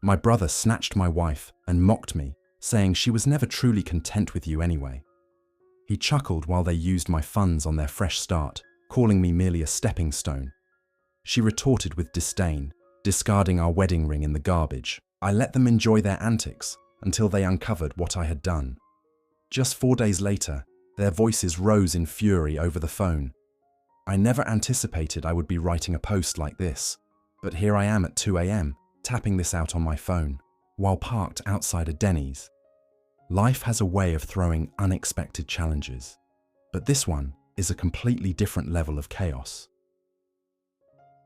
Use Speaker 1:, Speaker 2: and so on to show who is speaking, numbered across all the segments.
Speaker 1: My brother snatched my wife and mocked me, saying she was never truly content with you anyway. He chuckled while they used my funds on their fresh start, calling me merely a stepping stone. She retorted with disdain, discarding our wedding ring in the garbage. I let them enjoy their antics until they uncovered what I had done. Just 4 days later, their voices rose in fury over the phone. I never anticipated I would be writing a post like this, but here I am at 2 a.m., tapping this out on my phone, while parked outside a Denny's. Life has a way of throwing unexpected challenges, but this one is a completely different level of chaos.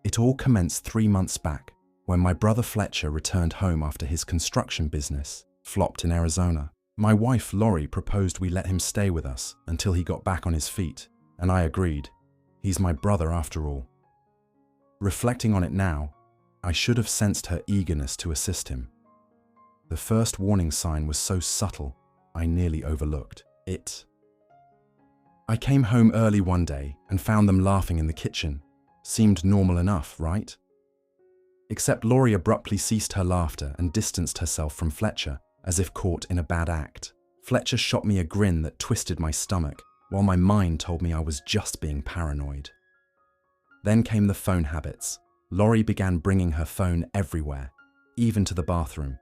Speaker 1: It all commenced 3 months back, when my brother Fletcher returned home after his construction business flopped in Arizona. My wife Lori proposed we let him stay with us until he got back on his feet, and I agreed. He's my brother after all. Reflecting on it now, I should have sensed her eagerness to assist him. The first warning sign was so subtle, I nearly overlooked it. I came home early one day and found them laughing in the kitchen. Seemed normal enough, right? Except Lori abruptly ceased her laughter and distanced herself from Fletcher, as if caught in a bad act. Fletcher shot me a grin that twisted my stomach, while my mind told me I was just being paranoid. Then came the phone habits. Lori began bringing her phone everywhere, even to the bathroom,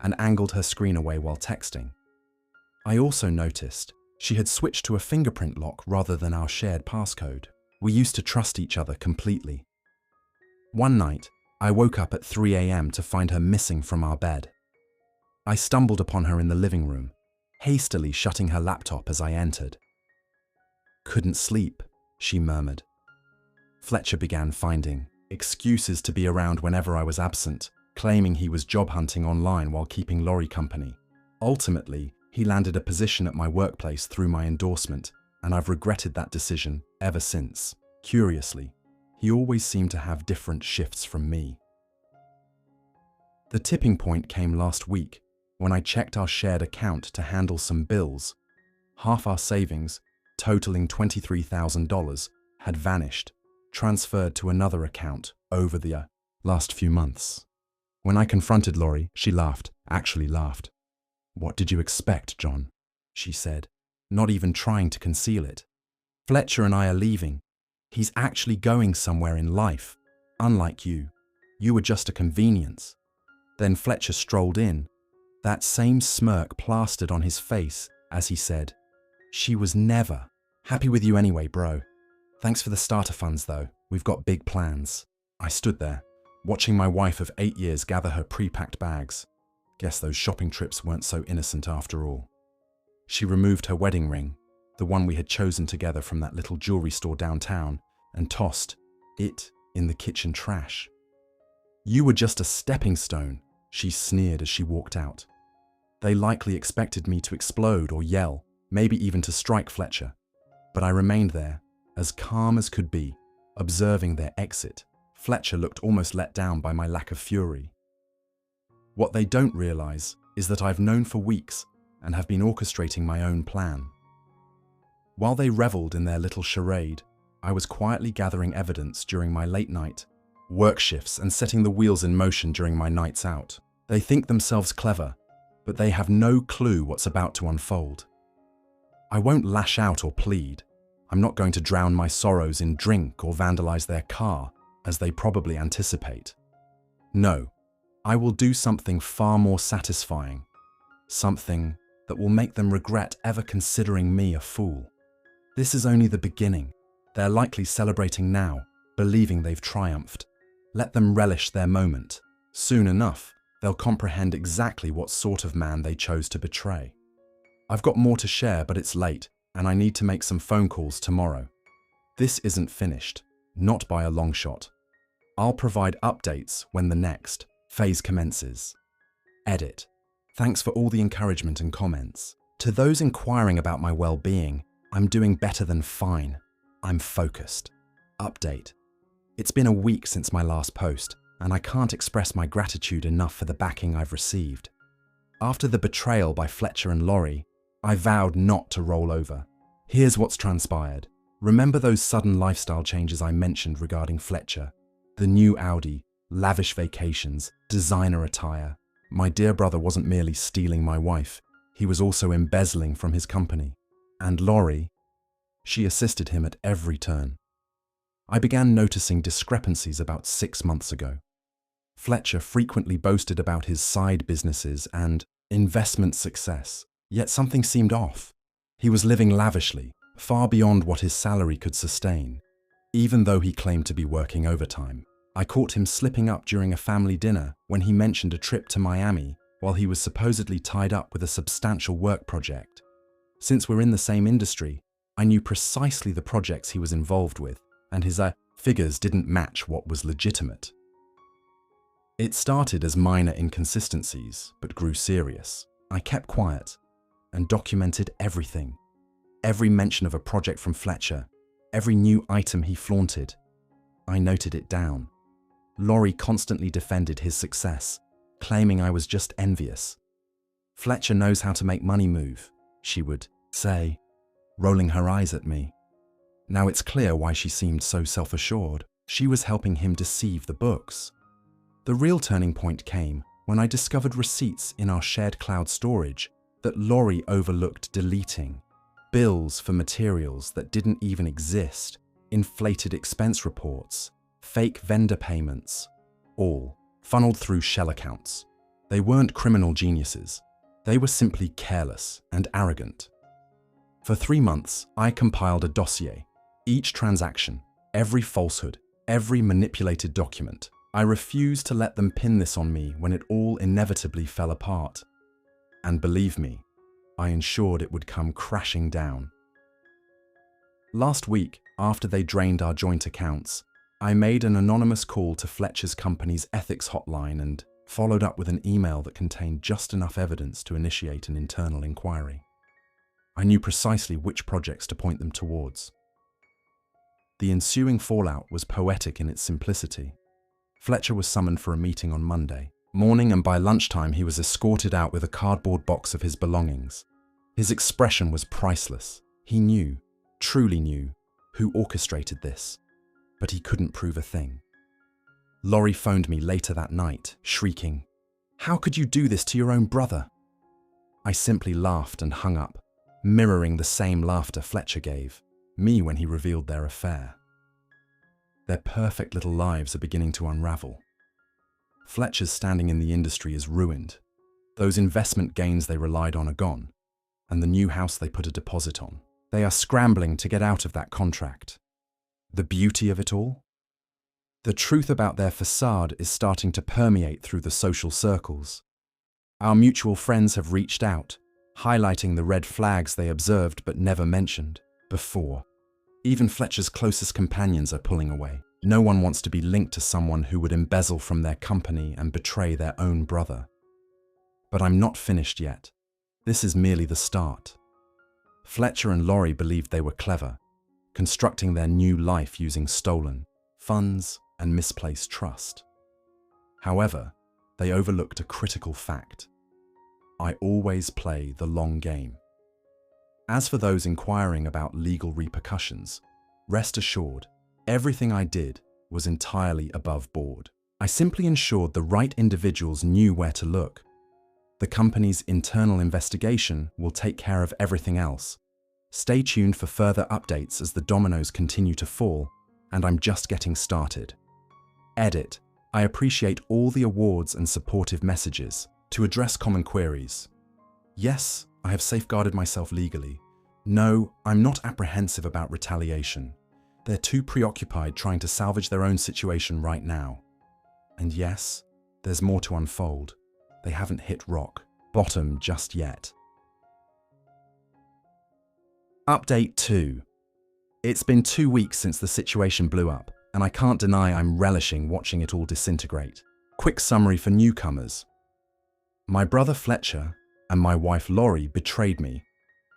Speaker 1: and angled her screen away while texting. I also noticed she had switched to a fingerprint lock rather than our shared passcode. We used to trust each other completely. One night, I woke up at 3 a.m. to find her missing from our bed. I stumbled upon her in the living room, hastily shutting her laptop as I entered. "Couldn't sleep," she murmured. Fletcher began finding excuses to be around whenever I was absent, claiming he was job hunting online while keeping Lori company. Ultimately, he landed a position at my workplace through my endorsement, and I've regretted that decision ever since. Curiously, he always seemed to have different shifts from me. The tipping point came last week when I checked our shared account to handle some bills. Half our savings, totaling $23,000, had vanished, transferred to another account over the last few months. When I confronted Lori, she actually laughed. "What did you expect, John?" she said, not even trying to conceal it. "Fletcher and I are leaving. He's actually going somewhere in life, unlike you. You were just a convenience." Then Fletcher strolled in, that same smirk plastered on his face as he said, "She was never happy with you anyway, bro. Thanks for the starter funds, though. We've got big plans." I stood there, watching my wife of 8 years gather her pre-packed bags. Guess those shopping trips weren't so innocent after all. She removed her wedding ring, the one we had chosen together from that little jewelry store downtown, and tossed it in the kitchen trash. "You were just a stepping stone," she sneered as she walked out. They likely expected me to explode or yell, maybe even to strike Fletcher. But I remained there, as calm as could be, observing their exit. Fletcher looked almost let down by my lack of fury. What they don't realize is that I've known for weeks and have been orchestrating my own plan. While they reveled in their little charade, I was quietly gathering evidence during my late night work shifts and setting the wheels in motion during my nights out. They think themselves clever, but they have no clue what's about to unfold. I won't lash out or plead. I'm not going to drown my sorrows in drink or vandalize their car, as they probably anticipate. No, I will do something far more satisfying, something that will make them regret ever considering me a fool. This is only the beginning. They're likely celebrating now, believing they've triumphed. Let them relish their moment. Soon enough, they'll comprehend exactly what sort of man they chose to betray. I've got more to share, but it's late, and I need to make some phone calls tomorrow. This isn't finished, not by a long shot. I'll provide updates when the next phase commences. Edit. Thanks for all the encouragement and comments. To those inquiring about my well-being, I'm doing better than fine. I'm focused. Update. It's been a week since my last post, and I can't express my gratitude enough for the backing I've received. After the betrayal by Fletcher and Lori, I vowed not to roll over. Here's what's transpired. Remember those sudden lifestyle changes I mentioned regarding Fletcher? The new Audi, lavish vacations, designer attire. My dear brother wasn't merely stealing my wife, he was also embezzling from his company. And Laurie, she assisted him at every turn. I began noticing discrepancies about 6 months ago. Fletcher frequently boasted about his side businesses and investment success, yet something seemed off. He was living lavishly, far beyond what his salary could sustain, even though he claimed to be working overtime. I caught him slipping up during a family dinner when he mentioned a trip to Miami while he was supposedly tied up with a substantial work project. Since we're in the same industry, I knew precisely the projects he was involved with, and his figures didn't match what was legitimate. It started as minor inconsistencies, but grew serious. I kept quiet and documented everything. Every mention of a project from Fletcher, every new item he flaunted. I noted it down. Laurie constantly defended his success, claiming I was just envious. Fletcher knows how to make money move, she would say, rolling her eyes at me. Now it's clear why she seemed so self-assured. She was helping him deceive the books. The real turning point came when I discovered receipts in our shared cloud storage that Laurie overlooked deleting. Bills for materials that didn't even exist, inflated expense reports, fake vendor payments, all funneled through shell accounts. They weren't criminal geniuses. They were simply careless and arrogant. For 3 months, I compiled a dossier. Each transaction, every falsehood, every manipulated document. I refused to let them pin this on me when it all inevitably fell apart. And believe me, I ensured it would come crashing down. Last week, after they drained our joint accounts, I made an anonymous call to Fletcher's company's ethics hotline and followed up with an email that contained just enough evidence to initiate an internal inquiry. I knew precisely which projects to point them towards. The ensuing fallout was poetic in its simplicity. Fletcher was summoned for a meeting on Monday morning, and by lunchtime he was escorted out with a cardboard box of his belongings. His expression was priceless. He knew, truly knew, who orchestrated this, but he couldn't prove a thing. Laurie phoned me later that night, shrieking, "How could you do this to your own brother?" I simply laughed and hung up, mirroring the same laughter Fletcher gave me when he revealed their affair. Their perfect little lives are beginning to unravel. Fletcher's standing in the industry is ruined. Those investment gains they relied on are gone, and the new house they put a deposit on. They are scrambling to get out of that contract. The beauty of it all? The truth about their facade is starting to permeate through the social circles. Our mutual friends have reached out, highlighting the red flags they observed but never mentioned before. Even Fletcher's closest companions are pulling away. No one wants to be linked to someone who would embezzle from their company and betray their own brother. But I'm not finished yet. This is merely the start. Fletcher and Laurie believed they were clever, constructing their new life using stolen funds and misplaced trust. However, they overlooked a critical fact. I always play the long game. As for those inquiring about legal repercussions, rest assured, everything I did was entirely above board. I simply ensured the right individuals knew where to look. The company's internal investigation will take care of everything else. Stay tuned for further updates as the dominoes continue to fall, and I'm just getting started. Edit. I appreciate all the awards and supportive messages. To address common queries. Yes, I have safeguarded myself legally. No, I'm not apprehensive about retaliation. They're too preoccupied trying to salvage their own situation right now. And yes, there's more to unfold. They haven't hit rock bottom just yet. Update 2. It's been 2 weeks since the situation blew up, and I can't deny I'm relishing watching it all disintegrate. Quick summary for newcomers. My brother Fletcher and my wife Laurie betrayed me,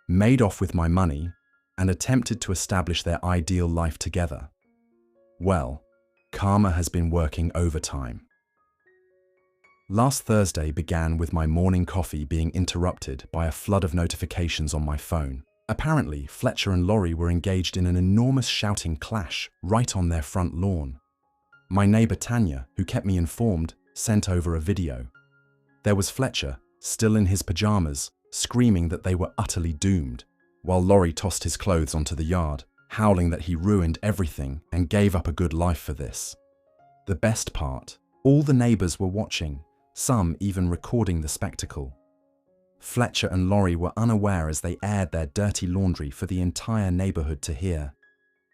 Speaker 1: made off with my money, and attempted to establish their ideal life together. Well, karma has been working overtime. Last Thursday began with my morning coffee being interrupted by a flood of notifications on my phone. Apparently, Fletcher and Laurie were engaged in an enormous shouting clash right on their front lawn. My neighbor Tanya, who kept me informed, sent over a video. There was Fletcher, still in his pajamas, screaming that they were utterly doomed, while Laurie tossed his clothes onto the yard, howling that he ruined everything and gave up a good life for this. The best part, all the neighbors were watching, some even recording the spectacle. Fletcher and Laurie were unaware as they aired their dirty laundry for the entire neighborhood to hear.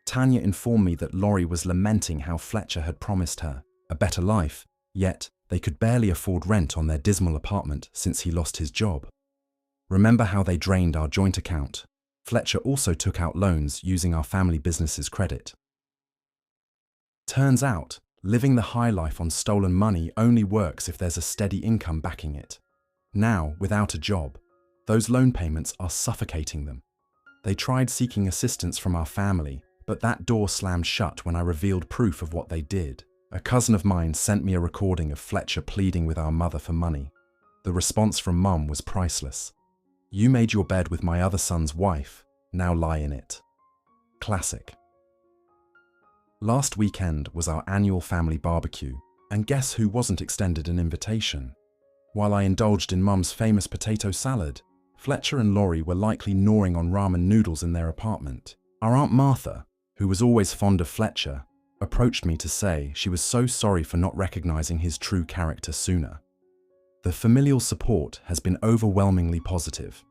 Speaker 1: Tanya informed me that Laurie was lamenting how Fletcher had promised her a better life, yet they could barely afford rent on their dismal apartment since he lost his job. Remember how they drained our joint account? Fletcher also took out loans using our family business's credit. Turns out, living the high life on stolen money only works if there's a steady income backing it. Now, without a job, those loan payments are suffocating them. They tried seeking assistance from our family, but that door slammed shut when I revealed proof of what they did. A cousin of mine sent me a recording of Fletcher pleading with our mother for money. The response from Mum was priceless. "You made your bed with my other son's wife, now lie in it." Classic. Last weekend was our annual family barbecue, and guess who wasn't extended an invitation? While I indulged in Mum's famous potato salad, Fletcher and Laurie were likely gnawing on ramen noodles in their apartment. Our Aunt Martha, who was always fond of Fletcher, approached me to say she was so sorry for not recognizing his true character sooner. The familial support has been overwhelmingly positive.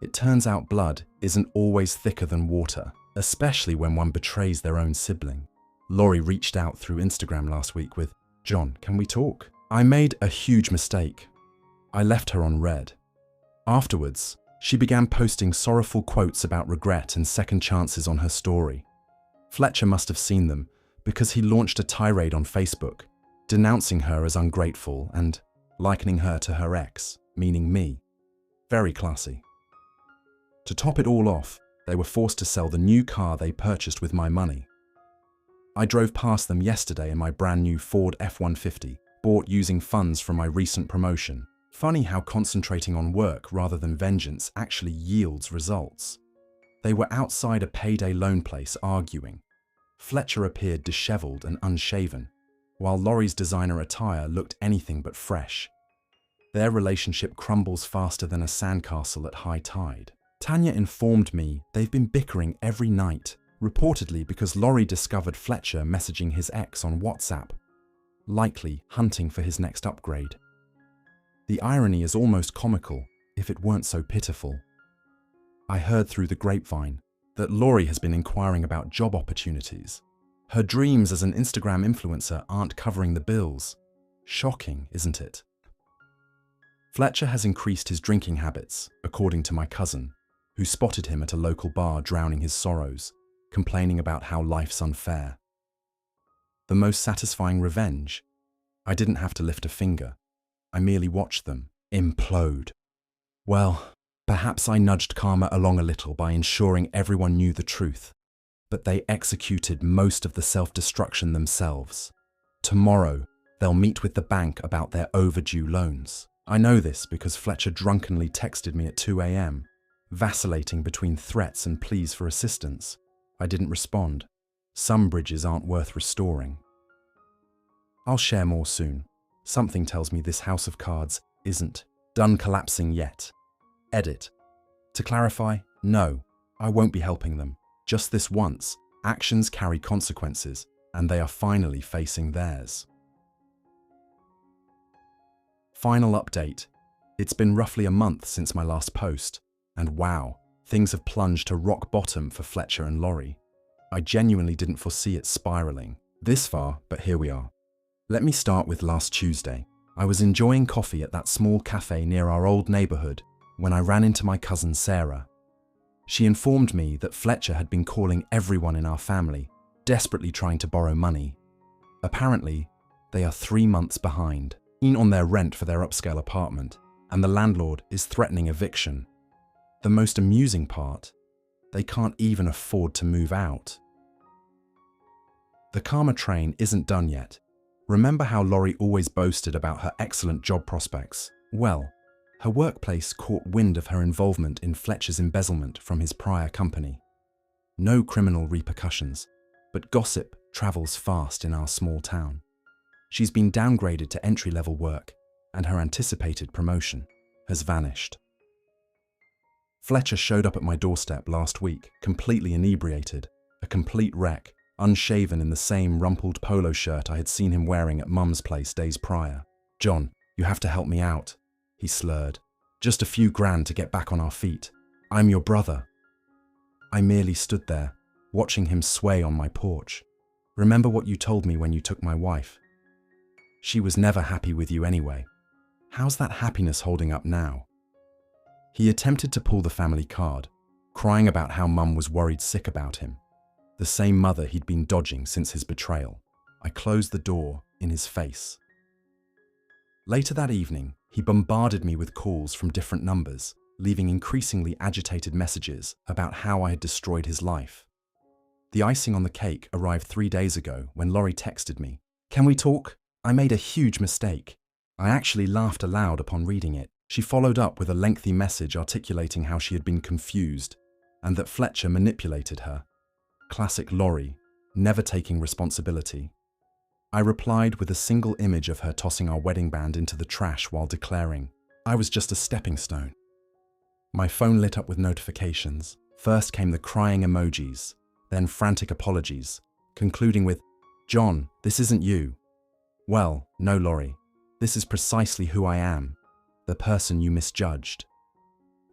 Speaker 1: It turns out blood isn't always thicker than water, especially when one betrays their own sibling. Laurie reached out through Instagram last week with, "John, can we talk?" I made a huge mistake. I left her on red. Afterwards, she began posting sorrowful quotes about regret and second chances on her story. Fletcher must have seen them because he launched a tirade on Facebook, denouncing her as ungrateful and likening her to her ex, meaning me. Very classy. To top it all off, they were forced to sell the new car they purchased with my money. I drove past them yesterday in my brand new Ford F-150, bought using funds from my recent promotion. Funny how concentrating on work rather than vengeance actually yields results. They were outside a payday loan place arguing. Fletcher appeared disheveled and unshaven, while Laurie's designer attire looked anything but fresh. Their relationship crumbles faster than a sandcastle at high tide. Tanya informed me they've been bickering every night, reportedly because Laurie discovered Fletcher messaging his ex on WhatsApp, likely hunting for his next upgrade. The irony is almost comical, if it weren't so pitiful. I heard through the grapevine that Laurie has been inquiring about job opportunities. Her dreams as an Instagram influencer aren't covering the bills. Shocking, isn't it? Fletcher has increased his drinking habits, according to my cousin, who spotted him at a local bar drowning his sorrows, complaining about how life's unfair. The most satisfying revenge? I didn't have to lift a finger. I merely watched them implode. Well, perhaps I nudged karma along a little by ensuring everyone knew the truth, but they executed most of the self-destruction themselves. Tomorrow, they'll meet with the bank about their overdue loans. I know this because Fletcher drunkenly texted me at 2 a.m., vacillating between threats and pleas for assistance. I didn't respond. Some bridges aren't worth restoring. I'll share more soon. Something tells me this house of cards isn't done collapsing yet. Edit. To clarify, no, I won't be helping them. Just this once, actions carry consequences, and they are finally facing theirs. Final update. It's been roughly a month since my last post, and wow, things have plunged to rock bottom for Fletcher and Laurie. I genuinely didn't foresee it spiraling this far, but here we are. Let me start with last Tuesday. I was enjoying coffee at that small cafe near our old neighborhood when I ran into my cousin Sarah. She informed me that Fletcher had been calling everyone in our family, desperately trying to borrow money. Apparently, they are 3 months behind on their rent for their upscale apartment, and the landlord is threatening eviction. The most amusing part, they can't even afford to move out. The karma train isn't done yet. Remember how Laurie always boasted about her excellent job prospects? Well, her workplace caught wind of her involvement in Fletcher's embezzlement from his prior company. No criminal repercussions, but gossip travels fast in our small town. She's been downgraded to entry-level work, and her anticipated promotion has vanished. Fletcher showed up at my doorstep last week, completely inebriated, a complete wreck, unshaven in the same rumpled polo shirt I had seen him wearing at Mum's place days prior. "John, you have to help me out," he slurred. "Just a few grand to get back on our feet. I'm your brother." I merely stood there, watching him sway on my porch. "Remember what you told me when you took my wife? She was never happy with you anyway. How's that happiness holding up now?" He attempted to pull the family card, crying about how Mum was worried sick about him, the same mother he'd been dodging since his betrayal. I closed the door in his face. Later that evening, he bombarded me with calls from different numbers, leaving increasingly agitated messages about how I had destroyed his life. The icing on the cake arrived 3 days ago when Laurie texted me, "Can we talk? I made a huge mistake." I actually laughed aloud upon reading it. She followed up with a lengthy message articulating how she had been confused and that Fletcher manipulated her. Classic Laurie, never taking responsibility. I replied with a single image of her tossing our wedding band into the trash while declaring, "I was just a stepping stone." My phone lit up with notifications. First came the crying emojis, then frantic apologies, concluding with, "John, this isn't you." "Well, no, Laurie. This is precisely who I am, the person you misjudged."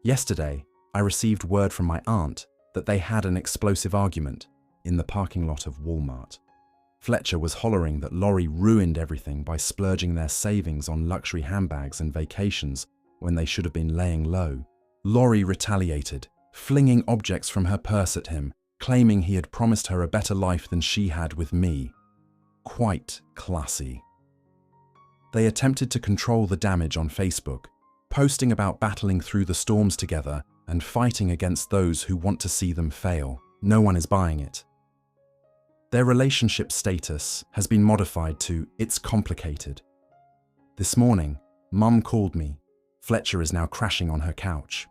Speaker 1: Yesterday, I received word from my aunt that they had an explosive argument in the parking lot of Walmart. Fletcher was hollering that Laurie ruined everything by splurging their savings on luxury handbags and vacations when they should have been laying low. Laurie retaliated, flinging objects from her purse at him, claiming he had promised her a better life than she had with me. Quite classy. They attempted to control the damage on Facebook, posting about battling through the storms together and fighting against those who want to see them fail. No one is buying it. Their relationship status has been modified to "it's complicated." This morning, Mum called me. Fletcher is now crashing on her couch.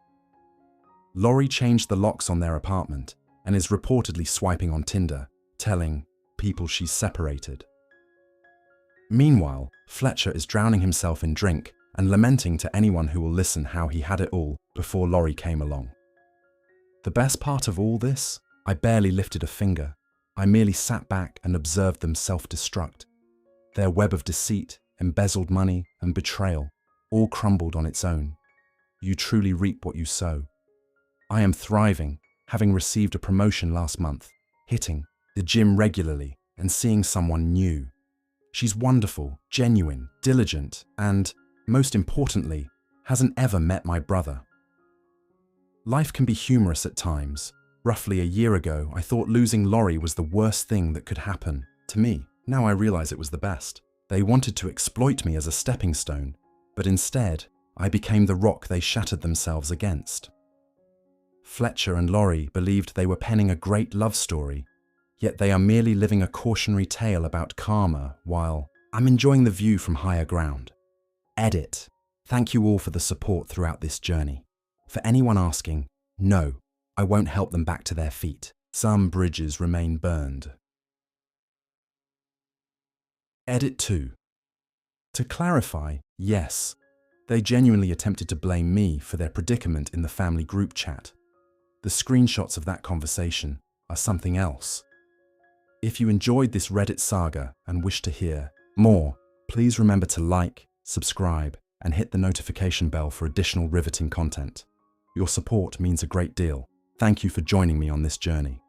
Speaker 1: Laurie changed the locks on their apartment and is reportedly swiping on Tinder, telling people she's separated. Meanwhile, Fletcher is drowning himself in drink and lamenting to anyone who will listen how he had it all before Laurie came along. The best part of all this? I barely lifted a finger. I merely sat back and observed them self-destruct. Their web of deceit, embezzled money, and betrayal all crumbled on its own. You truly reap what you sow. I am thriving, having received a promotion last month, hitting the gym regularly and seeing someone new. She's wonderful, genuine, diligent, and, most importantly, hasn't ever met my brother. Life can be humorous at times. Roughly a year ago, I thought losing Laurie was the worst thing that could happen to me. Now I realize it was the best. They wanted to exploit me as a stepping stone, but instead, I became the rock they shattered themselves against. Fletcher and Laurie believed they were penning a great love story, yet they are merely living a cautionary tale about karma while I'm enjoying the view from higher ground. Edit. Thank you all for the support throughout this journey. For anyone asking, no, I won't help them back to their feet. Some bridges remain burned. Edit 2. To clarify, yes, they genuinely attempted to blame me for their predicament in the family group chat. The screenshots of that conversation are something else. If you enjoyed this Reddit saga and wish to hear more, please remember to like, subscribe, and hit the notification bell for additional riveting content. Your support means a great deal. Thank you for joining me on this journey.